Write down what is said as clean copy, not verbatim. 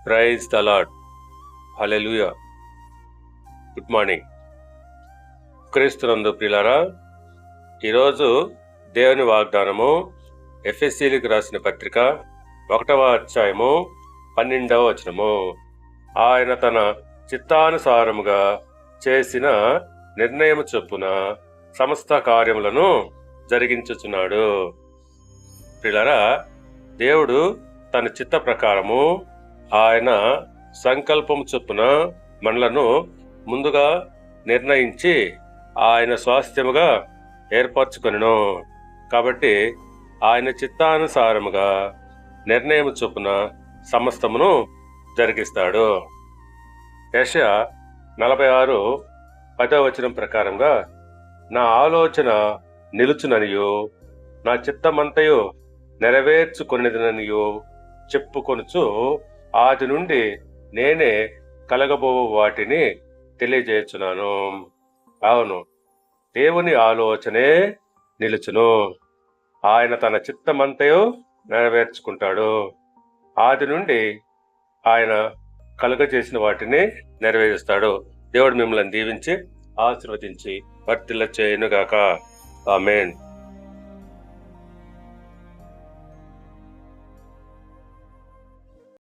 Praise the lord. Hallelujah. Good morning క్రీస్తునందు ప్రియులారా. ఈరోజు దేవుని వాగ్దానము ఎఫెసీయులకు రాసిన పత్రిక 1వ అధ్యాయము 12వ వచనము. ఆయన తన చిత్తానుసారముగా చేసిన నిర్ణయము చొప్పున సమస్త కార్యములను జరిగించుచున్నాడు. ప్రియులారా, దేవుడు తన చిత్త ప్రకారము ఆయన సంకల్పము చొప్పున మనలను ముందుగా నిర్ణయించి ఆయన స్వాస్థ్యముగా ఏర్పరచుకొనెను. కాబట్టి ఆయన చిత్తానుసారముగా నిర్ణయము చొప్పున సమస్తమును జరిగిస్తాడు. యెషయా 46:10 వచనం ప్రకారంగా నా ఆలోచన నిలుచుననియు నా చిత్తమంతయు నెరవేర్చుకొనిదననియు చెప్పుకొనుచు ఆది నుండి నేనే కలగబో వాటిని తెలియజేయుచున్నాను. అవును, దేవుని ఆలోచనే నిలుచును. ఆయన తన చిత్తమంతయు నెరవేర్చుకుంటాడు. ఆది నుండి ఆయన కలుగజేసిన వాటిని నెరవేరుస్తాడు. దేవుడు మిమ్మల్ని దీవించి ఆశీర్వదించి వర్ధిల్ల చేయునుగాక. ఆమేన్.